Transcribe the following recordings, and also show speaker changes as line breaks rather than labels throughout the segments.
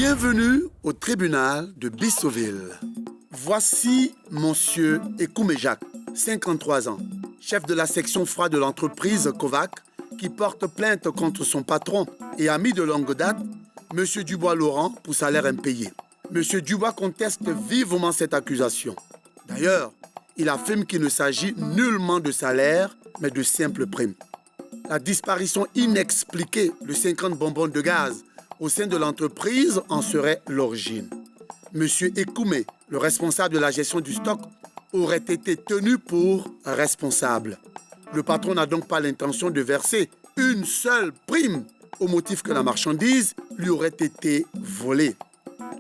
Bienvenue au tribunal de Bissoville. Voici Monsieur Ekoumé Jacques, 53 ans, chef de la section froid de l'entreprise Kovac, qui porte plainte contre son patron et ami de longue date, Monsieur Dubois Laurent, pour salaire impayé. Monsieur Dubois conteste vivement cette accusation. D'ailleurs, il affirme qu'il ne s'agit nullement de salaire, mais de simples primes. La disparition inexpliquée de 50 bonbons de gaz au sein de l'entreprise en serait l'origine. Monsieur Ekoumé, le responsable de la gestion du stock, aurait été tenu pour responsable. Le patron n'a donc pas l'intention de verser une seule prime au motif que la marchandise lui aurait été volée.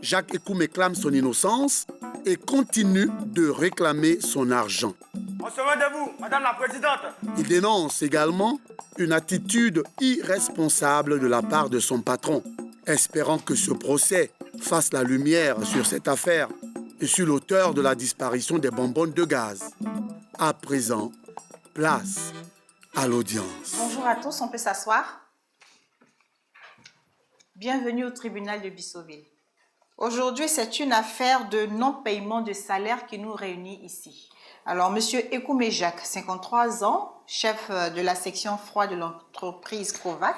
Jacques Ekoumé clame son innocence et continue de réclamer son argent.
On se rend de vous, Madame la Présidente.
Il dénonce également une attitude irresponsable de la part de son patron, espérant que ce procès fasse la lumière sur cette affaire et sur l'auteur de la disparition des bonbons de gaz. À présent, place à l'audience.
Bonjour à tous, on peut s'asseoir. Bienvenue au tribunal de Bissoville. Aujourd'hui, c'est une affaire de non-paiement de salaire qui nous réunit ici. Alors, Monsieur Ekoumé Jacques, 53 ans, chef de la section froid de l'entreprise Kovac,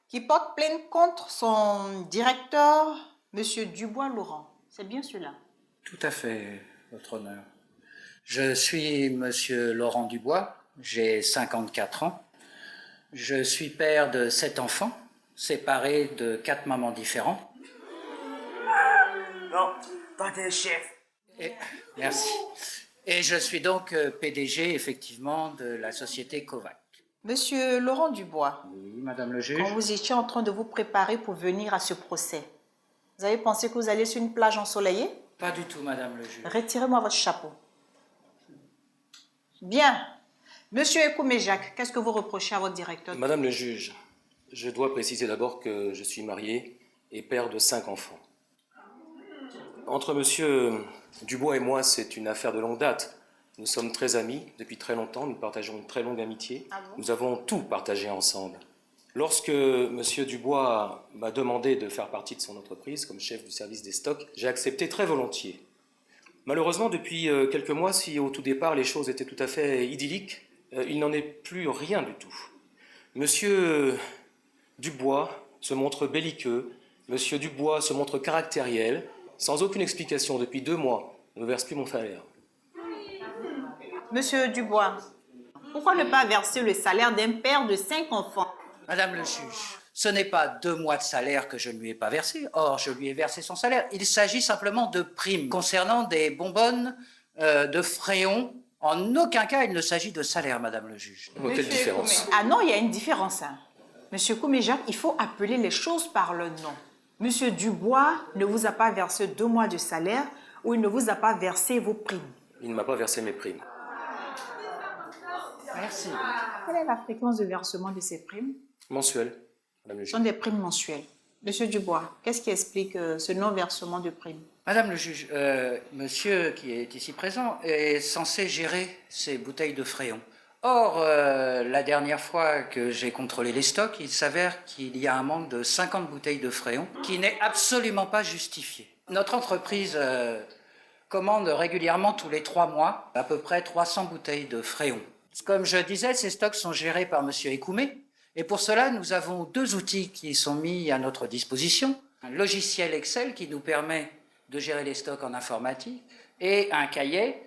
qui porte plainte contre son directeur, Monsieur Dubois Laurent. C'est bien cela?
Tout à fait, votre honneur. Je suis Monsieur Laurent Dubois, j'ai 54 ans. Je suis père de 7 enfants, séparés de 4 mamans différentes.
Non, toi t'es chef.
Merci. Et je suis donc PDG, effectivement, de la société Kovac.
Monsieur Laurent Dubois,
Oui, Madame le juge.
quand vous étiez en train de vous préparer pour venir à ce procès, vous avez pensé que vous alliez sur une plage ensoleillée?
Pas du tout, Madame le juge.
Retirez-moi votre chapeau. Bien. Monsieur Ekoumé Jacques, qu'est-ce que vous reprochez à votre directeur?
Madame le juge, je dois préciser d'abord que je suis marié et père de 5 enfants. Entre monsieur Dubois et moi, c'est une affaire de longue date. Nous sommes très amis depuis très longtemps, nous partageons une très longue amitié.
Ah bon?
Nous avons tout partagé ensemble. Lorsque monsieur Dubois m'a demandé de faire partie de son entreprise comme chef du service des stocks, j'ai accepté très volontiers. Malheureusement, depuis quelques mois, si au tout départ les choses étaient tout à fait idylliques, il n'en est plus rien du tout. Monsieur Dubois se montre belliqueux, monsieur Dubois se montre caractériel, sans aucune explication depuis 2 mois, ne verse plus mon salaire.
Monsieur Dubois, pourquoi ne pas verser le salaire d'un père de 5 enfants?
Madame le juge, ce n'est pas 2 mois de salaire que je ne lui ai pas versé. Or, je lui ai versé son salaire. Il s'agit simplement de primes concernant des bonbonnes de Fréon. En aucun cas, il ne s'agit de salaire, Madame le juge.
Quelle différence?
Ah non, il y a une différence. Monsieur Ekoumé Jacques, il faut appeler les choses par le nom. Monsieur Dubois ne vous a pas versé 2 mois de salaire ou il ne vous a pas versé vos primes.
Il ne m'a pas versé mes primes.
Merci.
Quelle est la fréquence de versement de ces primes?
Mensuel, Madame le
Ce
juge.
sont des primes mensuelles. Monsieur Dubois, qu'est-ce qui explique ce non-versement de primes?
Madame le juge, monsieur qui est ici présent est censé gérer ces bouteilles de Fréon. Or, la dernière fois que j'ai contrôlé les stocks, il s'avère qu'il y a un manque de 50 bouteilles de Fréon qui n'est absolument pas justifié. Notre entreprise commande régulièrement tous les 3 mois à peu près 300 bouteilles de Fréon. Comme je disais, ces stocks sont gérés par monsieur Ekoumé et pour cela, nous avons 2 outils qui sont mis à notre disposition. Un logiciel Excel qui nous permet de gérer les stocks en informatique et un cahier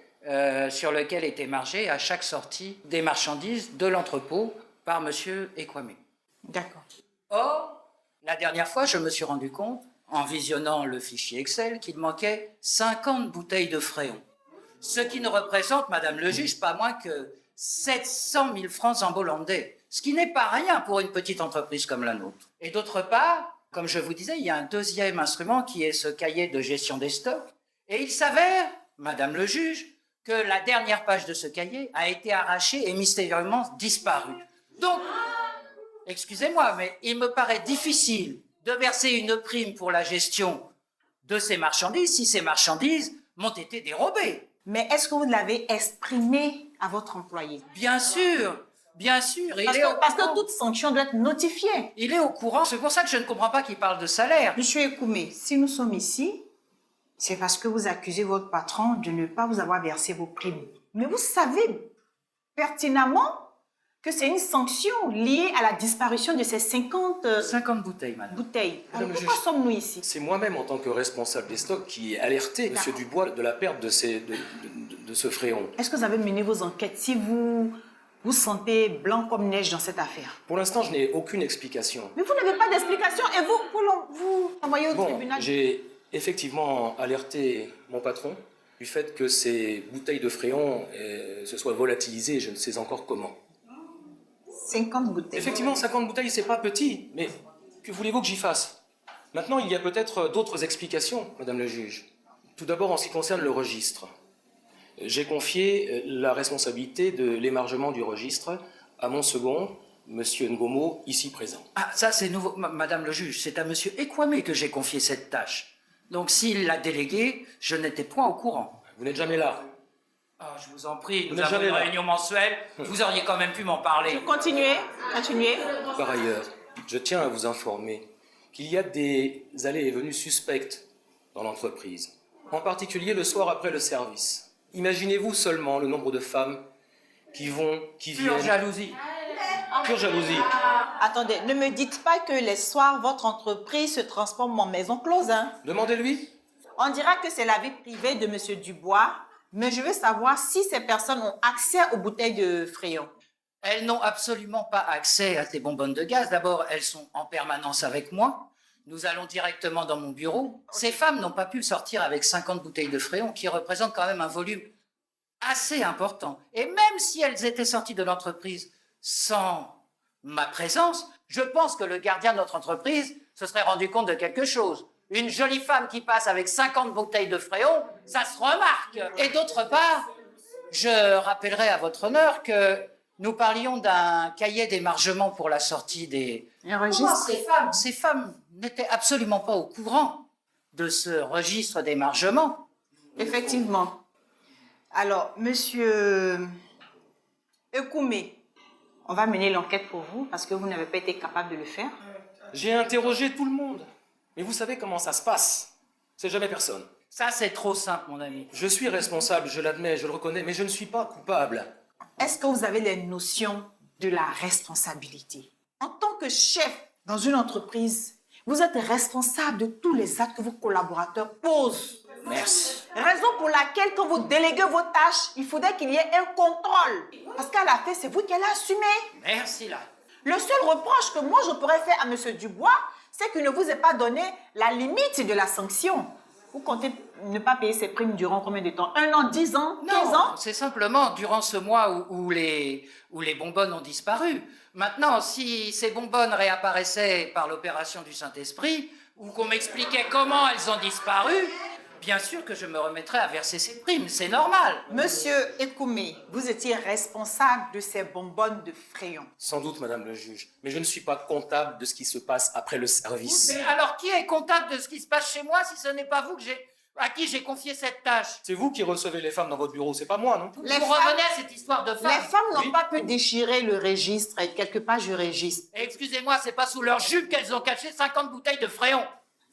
sur lequel est émargé à chaque sortie des marchandises de l'entrepôt par monsieur Ekoumé.
D'accord.
Or, la dernière fois, je me suis rendu compte, en visionnant le fichier Excel, qu'il manquait 50 bouteilles de Fréon. Ce qui ne représente, Madame le juge, pas moins que 700 000 francs en hollandais, ce qui n'est pas rien pour une petite entreprise comme la nôtre. Et d'autre part, comme je vous disais, il y a un deuxième instrument qui est ce cahier de gestion des stocks. Et il s'avère, Madame le juge, que la dernière page de ce cahier a été arrachée et mystérieusement disparue. Donc, excusez-moi, mais il me paraît difficile de verser une prime pour la gestion de ces marchandises si ces marchandises m'ont été dérobées.
Mais est-ce que vous l'avez exprimé à votre employé?
Bien sûr, Bien sûr,
Parce que toute sanction doit être notifiée.
il est au courant. C'est pour ça que je ne comprends pas qu'il parle de salaire.
Monsieur Ekoumé, si nous sommes ici, c'est parce que vous accusez votre patron de ne pas vous avoir versé vos primes. Mais vous savez pertinemment que c'est une sanction liée à la disparition de ces 50
50 bouteilles, madame.
bouteilles.
Madame
Alors,
le
pourquoi
juge,
sommes-nous ici?
C'est moi-même, en tant que responsable des stocks, qui ai alerté M. Dubois de la perte de ce fréon.
Est-ce que vous avez mené vos enquêtes si vous vous sentez blanc comme neige dans cette affaire?
Pour l'instant, je n'ai aucune explication.
Mais vous n'avez pas d'explication et vous envoyez au tribunal.
J'ai effectivement alerté mon patron du fait que ces bouteilles de fréon se soient volatilisées, je ne sais encore comment.
50 bouteilles.
Effectivement, 50 bouteilles, c'est pas petit, mais que voulez-vous que j'y fasse? Maintenant, il y a peut-être d'autres explications, Madame le juge. Tout d'abord, en ce qui concerne le registre. J'ai confié la responsabilité de l'émargement du registre à mon second, Monsieur Ngomo, ici présent.
Ah, ça c'est nouveau. Madame le juge, c'est à monsieur Ekwame que j'ai confié cette tâche. Donc s'il l'a délégué, je n'étais point au courant.
Vous n'êtes jamais là.
Ah, je vous en prie, nous
n'êtes
avons
jamais
une
là.
réunion mensuelle. Vous auriez quand même pu m'en parler.
Continuez.
Par ailleurs, je tiens à vous informer qu'il y a des allées et venues suspectes dans l'entreprise, en particulier le soir après le service. Imaginez-vous seulement le nombre de femmes qui
Pure
viennent...
jalousie.
Pure jalousie.
Attendez, ne me dites pas que les soirs, votre entreprise se transforme en maison close. Hein?
Demandez-lui.
On dira que c'est la vie privée de M. Dubois, mais je veux savoir si ces personnes ont accès aux bouteilles de Fréon.
Elles n'ont absolument pas accès à ces bonbonnes de gaz. D'abord, elles sont en permanence avec moi. Nous allons directement dans mon bureau. Ces femmes n'ont pas pu sortir avec 50 bouteilles de Fréon, qui représentent quand même un volume assez important. Et même si elles étaient sorties de l'entreprise sans ma présence, je pense que le gardien de notre entreprise se serait rendu compte de quelque chose. Une jolie femme qui passe avec 50 bouteilles de Fréon, ça se remarque. Et d'autre part, je rappellerai à votre honneur que nous parlions d'un cahier d'émargement pour la sortie des...
Un registre?
Ces femmes n'étaient absolument pas au courant de ce registre d'émargement.
Effectivement. Alors, monsieur Ekoumé, on va mener l'enquête pour vous parce que vous n'avez pas été capable de le faire.
J'ai interrogé tout le monde. Mais vous savez comment ça se passe. C'est jamais personne.
Ça, c'est trop simple, mon ami.
Je suis responsable, je l'admets, je le reconnais, mais je ne suis pas coupable.
Est-ce que vous avez les notions de la responsabilité? En tant que chef dans une entreprise, vous êtes responsable de tous les actes que vos collaborateurs posent.
Merci.
Raison pour laquelle, quand vous déléguez vos tâches, il faudrait qu'il y ait un contrôle. Parce qu'à la fin, c'est vous qui allez assumer.
Merci, là.
Le seul reproche que moi, je pourrais faire à M. Dubois, c'est qu'il ne vous ait pas donné la limite de la sanction. Vous comptez ne pas payer ses primes durant combien de temps? 1 an, 10 ans, 15 ans?
Non, c'est simplement durant ce mois où les bonbonnes ont disparu. Maintenant, si ces bonbonnes réapparaissaient par l'opération du Saint-Esprit, ou qu'on m'expliquait comment elles ont disparu, bien sûr que je me remettrais à verser ces primes, c'est normal.
Monsieur Ekoumé, vous étiez responsable de ces bonbonnes de Fréon.
Sans doute, Madame le juge, mais je ne suis pas comptable de ce qui se passe après le service.
Mais alors, qui est comptable de ce qui se passe chez moi si ce n'est pas vous à qui j'ai confié cette tâche?
C'est vous qui recevez les femmes dans votre bureau, c'est pas moi, non?
Vous revenez à cette histoire de femmes.
Les femmes n'ont
Oui.
pas pu déchirer le registre et quelques pages du registre.
Excusez-moi, c'est pas sous leur jupe qu'elles ont caché 50 bouteilles de Fréon.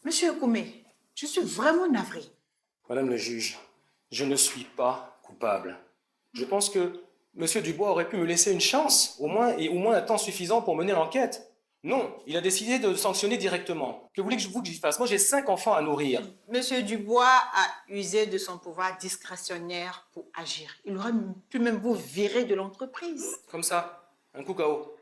Monsieur Ekoumé, je suis vraiment navrée.
Madame le juge, je ne suis pas coupable. Je pense que Monsieur Dubois aurait pu me laisser une chance, au moins un temps suffisant pour mener l'enquête. Non, il a décidé de sanctionner directement. Que voulez-que j'y fasse? Moi, j'ai 5 enfants à nourrir.
Monsieur Dubois a usé de son pouvoir discrétionnaire pour agir. Il aurait pu même vous virer de l'entreprise.
Comme ça, un coup KO.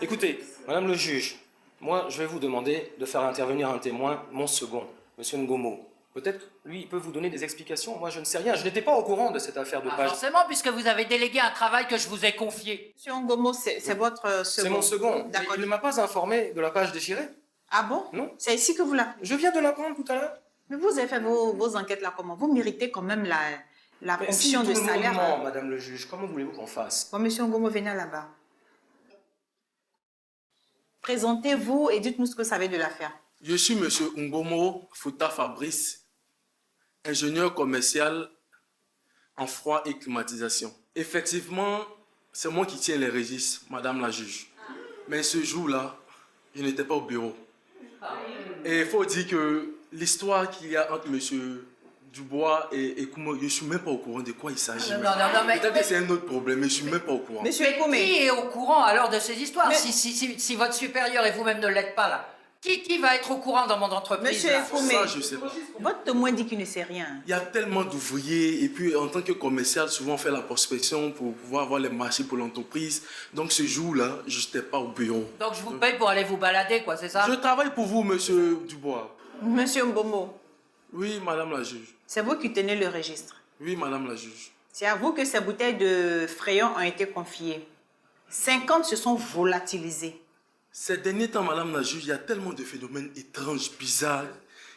Écoutez, Madame le juge, moi, je vais vous demander de faire intervenir un témoin, mon second, Monsieur Ngomo. Peut-être, lui, il peut vous donner des explications. Moi, je ne sais rien. Je n'étais pas au courant de cette affaire de page.
Forcément, puisque vous avez délégué un travail que je vous ai confié.
Monsieur Ngomo, c'est votre second.
C'est mon second. Mais
D'accord.
il ne m'a pas informé de la page déchirée.
Ah bon?
Non.
C'est ici que vous l'avez.
Je viens de l'apprendre tout à l'heure.
Mais vous avez fait vos enquêtes là comment? Vous méritez quand même la
Mais
ponction
si
de
tout le
salaire.
monde ment, Madame le juge, comment voulez-vous qu'on fasse?
Bon, monsieur Ngomo, venez là-bas. Présentez-vous et dites-nous ce que vous savez de l'affaire.
Je suis M. Ngomo Fouta Fabrice, ingénieur commercial en froid et climatisation. Effectivement, c'est moi qui tiens les registres, madame la juge. Mais ce jour-là, je n'étais pas au bureau. Et il faut dire que l'histoire qu'il y a entre monsieur Dubois et Koumé, je ne suis même pas au courant de quoi il s'agit.
Non, mais...
Peut-être que c'est un autre problème, mais je ne suis même pas au courant.
Monsieur
Mais
Ekoumé,
qui est au courant alors de ces histoires
Mais-
si votre supérieur et vous-même ne l'êtes pas là, qui va être au courant dans mon entreprise
Monsieur
là
Ekoumé,
Ça, je ne sais pas.
votre témoin dit qu'il ne sait rien.
Il y a tellement d'ouvriers et puis en tant que commercial, souvent on fait la prospection pour pouvoir avoir les marchés pour l'entreprise. Donc ce jour-là, je n'étais pas au bureau.
Donc je vous paye pour aller vous balader, quoi, c'est ça?
Je travaille pour vous, monsieur Dubois.
Monsieur Mbomo,
Oui, madame la juge.
c'est vous qui tenez le registre.
Oui, madame la juge.
C'est à vous que ces bouteilles de Fréon ont été confiées. 50 se sont volatilisées.
Ces derniers temps, madame la juge, il y a tellement de phénomènes étranges, bizarres,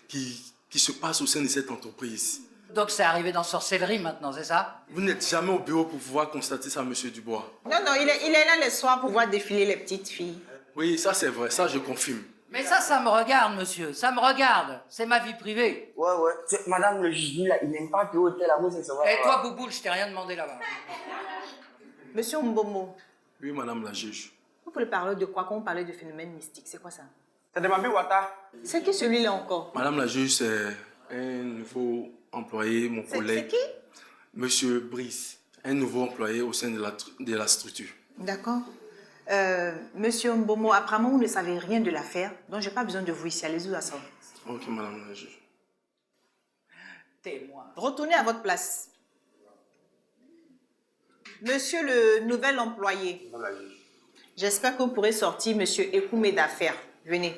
qui se passent au sein de cette entreprise.
Donc c'est arrivé dans sorcellerie maintenant, c'est ça?
Vous n'êtes jamais au bureau pour pouvoir constater ça, monsieur Dubois.
Non, il est là le soir pour voir défiler les petites filles.
Oui, ça c'est vrai, ça je confirme.
Mais ça me regarde, monsieur, ça me regarde. C'est ma vie privée.
Ouais. Madame le juge, lui, là, il n'aime pas que hôtel là, vous, c'est ça.
Et toi, Bouboule, je t'ai rien demandé là-bas.
Monsieur Mbomo,
Oui, madame la juge.
vous pouvez parler de quoi quand vous parlez de phénomènes mystiques? C'est quoi ça?
C'est de Mami Wata.
C'est qui celui-là encore?
Madame la juge, c'est un nouveau employé, mon
C'est
collègue,
qui?
monsieur Brice, un nouveau employé au sein de la structure.
D'accord. Monsieur Mbomo, apparemment, vous ne savez rien de l'affaire, donc je n'ai pas besoin de vous ici. Allez-y à ça.
Ok, madame la juge.
Témoin.
Retournez à votre place. Monsieur le nouvel employé, j'espère que vous pourrez sortir monsieur Ekoumé d'affaires. Venez.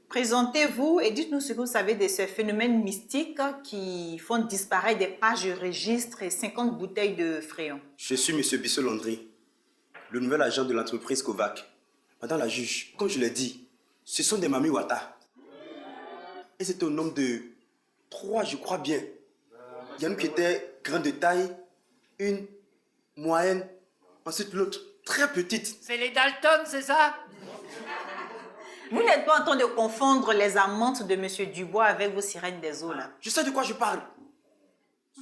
Présentez-vous et dites-nous ce que vous savez de ces phénomènes mystiques qui font disparaître des pages de registre et 50 bouteilles de Fréon.
Je suis M. Bissot-Landry, le nouvel agent de l'entreprise Kovac. Madame la juge, comme je l'ai dit, ce sont des Mami Wata. Et c'était au nombre de 3, je crois bien. Il y en a une qui était grande de taille, une moyenne, ensuite l'autre très petite.
C'est les Dalton, c'est ça?
Vous n'êtes pas en train de confondre les amantes de monsieur Dubois avec vos sirènes des eaux là.
Je sais de quoi je parle.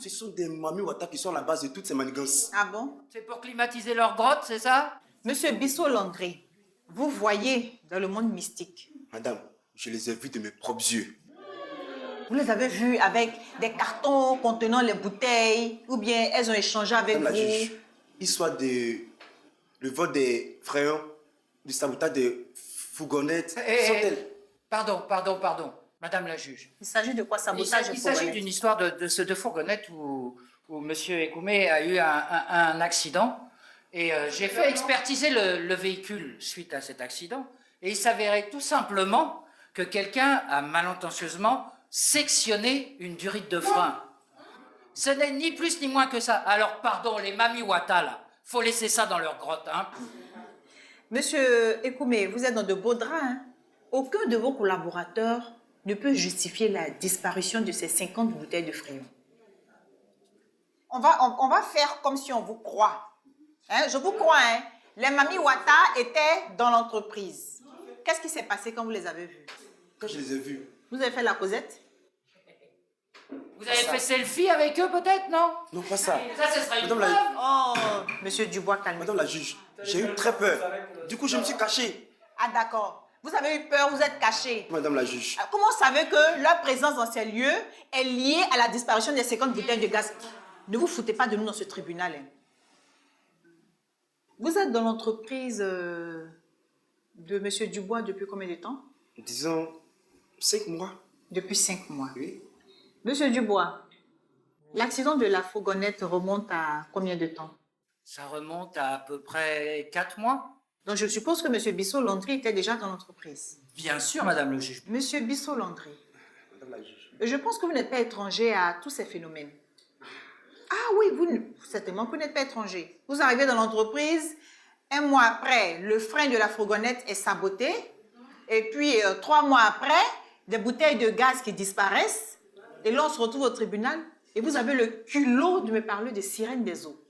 Ce sont des Mami Wata qui sont à la base de toutes ces manigances.
Ah bon?
C'est pour climatiser leur grotte, c'est ça?
Monsieur Bissot-Landry, vous voyez dans le monde mystique.
Madame, je les ai vus de mes propres yeux.
Vous les avez vus avec des cartons contenant les bouteilles ou bien elles ont échangé avec
Madame la
vous?
juge, histoire de le vol des fréons, du sabotage des fourgonnettes, sont-elles?
Pardon. Madame la juge.
Il s'agit de quoi, sabotage
Il s'agit d'une histoire de fourgonnette où M. Ekoumé a eu un accident. Et j'ai fait expertiser le véhicule suite à cet accident. Et il s'avérait tout simplement que quelqu'un a malintentionneusement sectionné une durite de frein. Ce n'est ni plus ni moins que ça. Alors pardon, les Mami Wata là, faut laisser ça dans leur grotte, hein.
Monsieur Ekoumé, vous êtes dans de beaux draps, hein? Aucun de vos collaborateurs ne peut justifier la disparition de ces 50 bouteilles de Fréon. On va faire comme si on vous croit. Hein? Je vous crois, hein? Les Mami Wata étaient dans l'entreprise. Qu'est-ce qui s'est passé quand vous les avez vus?
Quand je les ai vus,
Vous avez fait la causette?
Vous avez fait selfie avec eux peut-être, non?
non pas ça.
Ça, ce serait une
Madame
preuve.
la,
Oh, monsieur Dubois, calmez-vous.
Madame la juge, j'ai eu très peur. Du coup, je me suis caché.
Ah d'accord. Vous avez eu peur, vous êtes caché.
Madame la juge,
Comment savez que leur présence dans ces lieux est liée à la disparition des 50 bouteilles de gaz? Ne vous foutez pas de nous dans ce tribunal. Hein. Vous êtes dans l'entreprise de monsieur Dubois depuis combien de temps?
disons 5 mois.
Depuis 5 mois.
Oui.
Monsieur Dubois, l'accident de la fourgonnette remonte à combien de temps?
Ça remonte à peu près 4 mois.
Donc je suppose que monsieur Bissot-Landry était déjà dans l'entreprise.
Bien sûr, madame le juge.
Monsieur Bissot-Landry,
Madame la juge.
je pense que vous n'êtes pas étranger à tous ces phénomènes. Ah oui, certainement que vous n'êtes pas étranger. Vous arrivez dans l'entreprise, un mois après, le frein de la fourgonnette est saboté, et puis 3 mois après, des bouteilles de gaz qui disparaissent, et là on se retrouve au tribunal, et vous avez le culot de me parler de sirènes des eaux.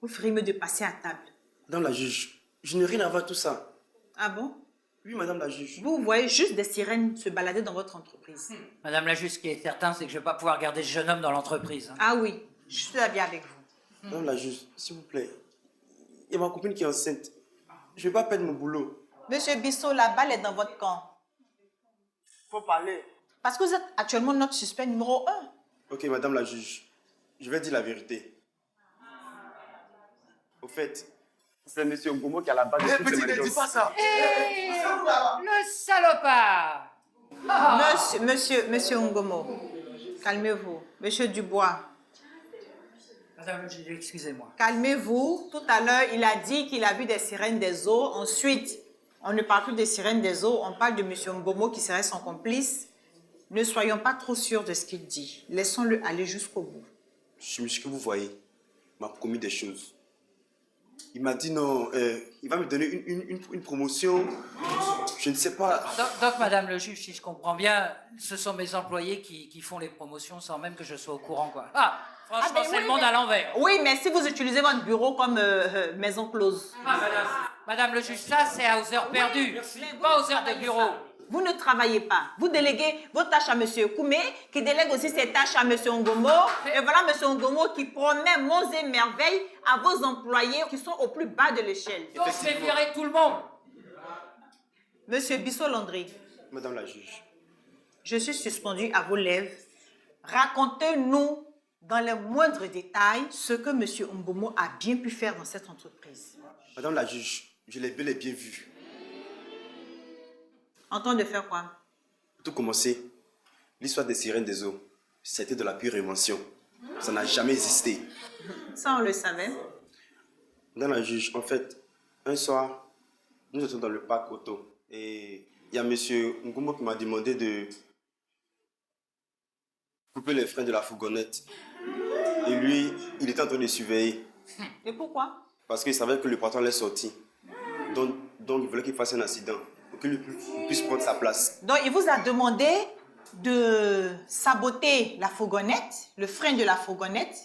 Vous feriez mieux de passer à table.
Madame la juge, je n'ai rien à voir avec tout ça.
Ah bon?
Oui, madame la juge.
Vous voyez juste des sirènes se balader dans votre entreprise.
Madame la juge, ce qui est certain, c'est que je ne vais pas pouvoir garder ce jeune homme dans l'entreprise. Hein.
Ah oui, Je suis bien avec vous.
Madame la juge, s'il vous plaît, il y a ma copine qui est enceinte. Je ne vais pas perdre mon boulot.
Monsieur Bissot, la balle est dans votre camp.
Faut parler.
Parce que vous êtes actuellement notre suspect numéro 1.
Ok, madame la juge, je vais dire la vérité. Au fait, c'est monsieur Ngomo qui a la base de toutes ces
Petit, ne dis
manigances.
pas ça.
Le salopard!
Monsieur Ngomo, calmez-vous. Monsieur Dubois,
Madame le juge, excusez-moi.
calmez-vous. Tout à l'heure, il a dit qu'il a vu des sirènes des eaux. Ensuite, on ne parle plus des sirènes des eaux, on parle de monsieur Ngomo qui serait son complice. Ne soyons pas trop sûrs de ce qu'il dit. Laissons-le aller jusqu'au bout.
Ce monsieur que vous voyez m'a promis des choses. Il m'a dit non, il va me donner une promotion. Je ne sais pas.
Donc, madame le juge, si je comprends bien, ce sont mes employés qui font les promotions sans même que je sois au courant, quoi. Ah, franchement,
mais
c'est
oui,
le monde
mais-
à l'envers.
Oui, mais si vous utilisez votre bureau comme maison close.
Ah, madame le juge, ça, c'est aux heures perdues, pas aux heures de bureau.
Vous ne travaillez pas. Vous déléguez vos tâches à M. Koumé, qui délègue aussi ses tâches à M. Ngomo. Et voilà M. Ngomo qui promet monts et merveilles à vos employés qui sont au plus bas de l'échelle.
Donc, je vais virer tout le monde.
Monsieur Bissot-Landry,
Madame la juge,
je suis suspendu à vos lèvres. Racontez-nous dans les moindres détails ce que M. Ngomo a bien pu faire dans cette entreprise.
madame la juge, je l'ai bel et bien vu.
En train de faire quoi?
Pour tout commencer, l'histoire des sirènes des eaux, c'était de la pure invention. Ça n'a jamais existé.
Ça, on le savait.
Madame la juge, en fait, un soir, nous étions dans le parc auto et il y a monsieur Ngomo qui m'a demandé de couper les freins de la fourgonnette. Et lui, il était en train de surveiller
Et pourquoi?
parce qu'il savait que le patron allait sortir. Donc il voulait qu'il fasse un accident pour qu'il puisse prendre sa place.
Donc, il vous a demandé de saboter la fourgonnette, le frein de la fourgonnette,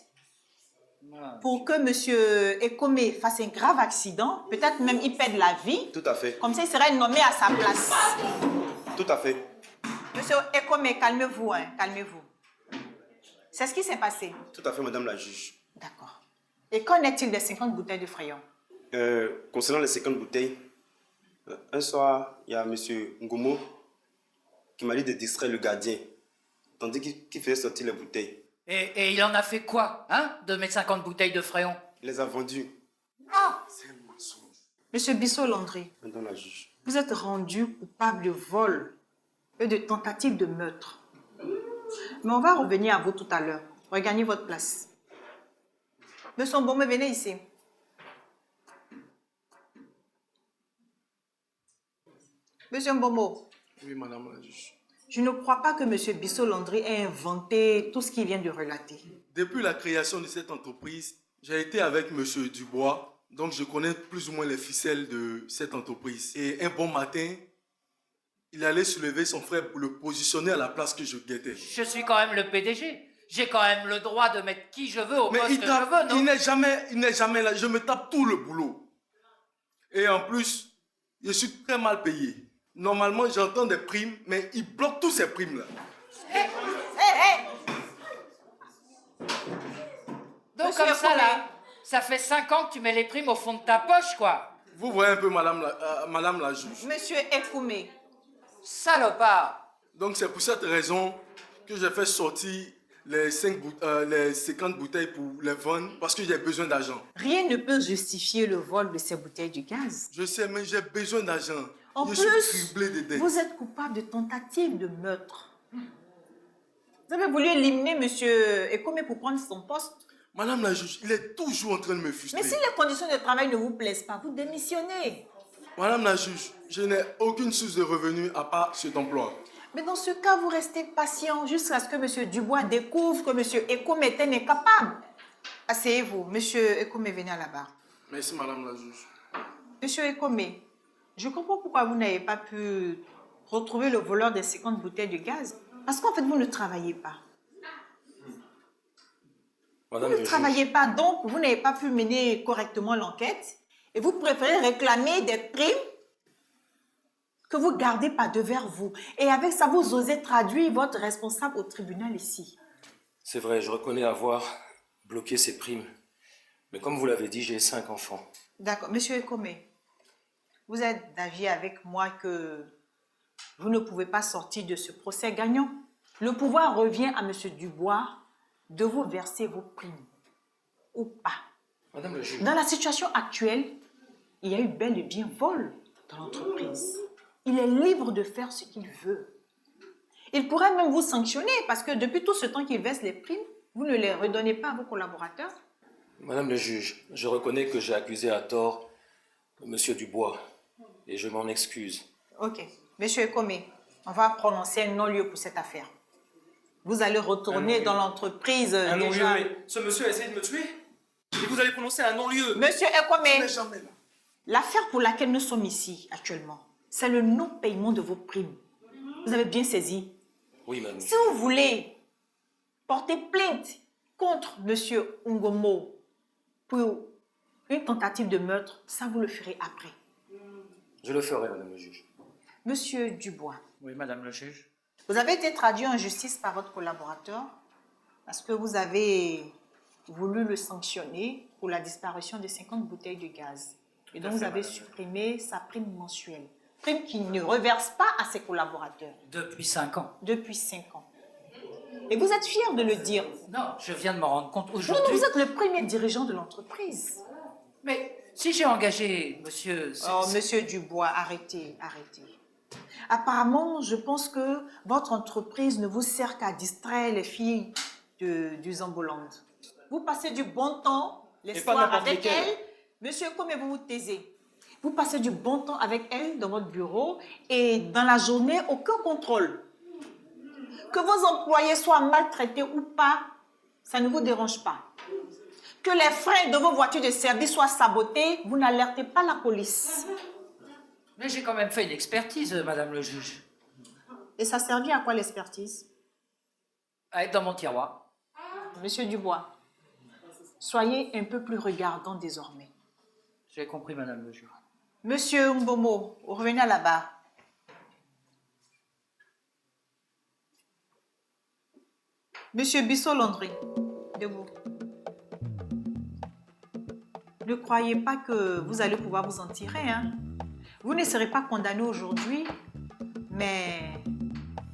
pour que M. Ekome fasse un grave accident, peut-être même il perde la vie.
Tout à fait,
Comme ça, il serait nommé à sa place.
tout à fait.
Monsieur Ekome, calmez-vous, hein, calmez-vous. C'est ce qui s'est passé.
Tout à fait, madame la juge.
D'accord. Et qu'en est-il des 50 bouteilles de Frayon?
Concernant les 50 bouteilles, un soir, il y a monsieur Ngomo qui m'a dit de distraire le gardien, tandis qu'il faisait sortir les bouteilles.
Et il en a fait quoi, hein, de mes 50 bouteilles de Fréon?
Il les a vendues,
Monsieur Bissot-Landry,
madame la juge.
vous êtes rendu coupable de vol et de tentative de meurtre. Mais on va revenir à vous tout à l'heure. Regagnez votre place. Monsieur Mbomé, venez ici. Monsieur Mbomo,
Oui, madame la juge.
je ne crois pas que Monsieur Bissot-Landry ait inventé tout ce qu'il vient de relater.
Depuis la création de cette entreprise, j'ai été avec monsieur Dubois, donc je connais plus ou moins les ficelles de cette entreprise. Et un bon matin, il allait soulever son frère pour le positionner à la place que je guettais.
Je suis quand même le PDG. J'ai quand même le droit de mettre qui je veux au
Mais
poste
il
que je veux, non?
il n'est jamais là. Je me tape tout le boulot. Et en plus, je suis très mal payé. Normalement, j'entends des primes, mais il bloque toutes ces primes-là.
Donc
Monsieur
comme ça,
Ekome.
là, ça fait 5 ans que tu mets les primes au fond de ta poche, quoi.
Vous voyez un peu, madame la juge.
Monsieur Ekoumé,
Salopard.
Donc c'est pour cette raison que j'ai fait sortir les 50 bouteilles pour les vendre parce que j'ai besoin d'argent.
rien ne peut justifier le vol de ces bouteilles de gaz.
Je sais, mais j'ai besoin d'argent.
En
Je
plus,
suis criblé de dettes.
vous êtes coupable de tentative de meurtre. Vous avez voulu éliminer Monsieur Ekome pour prendre son poste.
Madame la juge, il est toujours en train de me frustrer.
Mais si les conditions de travail ne vous plaisent pas, vous démissionnez.
Madame la juge, je n'ai aucune source de revenus à part cet emploi.
Mais dans ce cas, vous restez patient jusqu'à ce que Monsieur Dubois découvre que Monsieur Ekome est incapable. Asseyez-vous. Monsieur Ekome, venez à la barre.
Merci, madame la juge.
Monsieur Ekome, je comprends pourquoi vous n'avez pas pu retrouver le voleur des 50 bouteilles de gaz. Parce qu'en fait, vous ne travaillez pas.
Madame
Vous
la
ne
juge,
travaillez pas, donc vous n'avez pas pu mener correctement l'enquête et vous préférez réclamer des primes que vous gardez par devers vous. Et avec ça, vous osez traduire votre responsable au tribunal ici.
C'est vrai, je reconnais avoir bloquer ces primes. Mais comme vous l'avez dit, j'ai 5 enfants.
D'accord. Monsieur Ekomé, vous êtes d'avis avec moi que vous ne pouvez pas sortir de ce procès gagnant. Le pouvoir revient à Monsieur Dubois de vous verser vos primes. Ou pas.
Madame le juge.
Dans la situation actuelle, il y a eu bel et bien vol dans l'entreprise. Il est libre de faire ce qu'il veut. Il pourrait même vous sanctionner parce que depuis tout ce temps qu'il verse les primes, vous ne les redonnez pas à vos collaborateurs.
Madame le juge, je reconnais que j'ai accusé à tort Monsieur Dubois et je m'en excuse.
Ok. Monsieur Ekomé, on va prononcer un non-lieu pour cette affaire. Vous allez retourner dans l'entreprise
Un non-lieu,
déjà.
mais ce monsieur a essayé de me tuer? Et vous allez prononcer un non-lieu?
Monsieur Ekomé,
Jamais là.
l'affaire pour laquelle nous sommes ici actuellement, c'est le non-paiement de vos primes. Vous avez bien saisi.
Oui, madame.
Si vous voulez porter plainte contre Monsieur Ngomo pour une tentative de meurtre, ça vous le ferez après.
Je le ferai, madame le juge.
Monsieur Dubois,
Oui, madame le juge.
vous avez été traduit en justice par votre collaborateur parce que vous avez voulu le sanctionner pour la disparition de 50 bouteilles de gaz. Et donc, vous avez supprimé sa prime mensuelle. Prime qu'il ne reverse pas à ses collaborateurs
Depuis 5 ans.
depuis 5 ans. Et vous êtes fier de le dire.
Non, je viens de m'en rendre compte
Non, non,
aujourd'hui.
vous êtes le premier dirigeant de l'entreprise.
Mais si j'ai engagé monsieur...
Oh, Monsieur Dubois, arrêtez, arrêtez. Apparemment, je pense que votre entreprise ne vous sert qu'à distraire les filles du Zamboland. Vous passez du bon temps les
Et pas
soirs
n'importe
avec
lesquels.
elle. Monsieur, comment vous vous taisez? Vous passez du bon temps avec elle dans votre bureau et dans la journée, aucun contrôle. Que vos employés soient maltraités ou pas, ça ne vous dérange pas. Que les freins de vos voitures de service soient sabotés, vous n'alertez pas la police.
Mais j'ai quand même fait une expertise, madame le juge.
Et ça servit à quoi l'expertise?
À être dans mon tiroir.
Monsieur Dubois, soyez un peu plus regardant désormais.
J'ai compris, madame le juge.
Monsieur Mbomo, revenez à la barre. Monsieur Bissot-Landry, debout. Ne croyez pas que vous allez pouvoir vous en tirer, hein? Vous ne serez pas condamné aujourd'hui, mais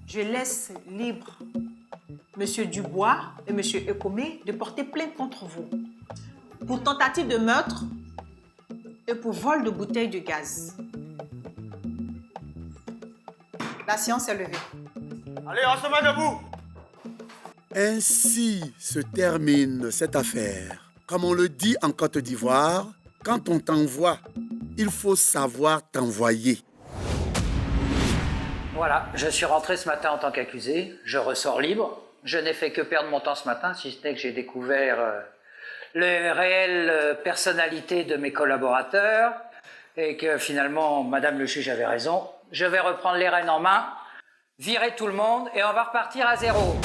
je laisse libre Monsieur Dubois et Monsieur Ekomé de porter plainte contre vous pour tentative de meurtre et pour vol de bouteilles de gaz. La séance est levée.
Allez, on se met debout.
Ainsi se termine cette affaire. Comme on le dit en Côte d'Ivoire, quand on t'envoie, il faut savoir t'envoyer.
Voilà, je suis rentré ce matin en tant qu'accusé. Je ressors libre. Je n'ai fait que perdre mon temps ce matin, si ce n'est que j'ai découvert les réelles personnalités de mes collaborateurs et que finalement, madame le juge avait raison. Je vais reprendre les rênes en main, virer tout le monde et on va repartir à zéro.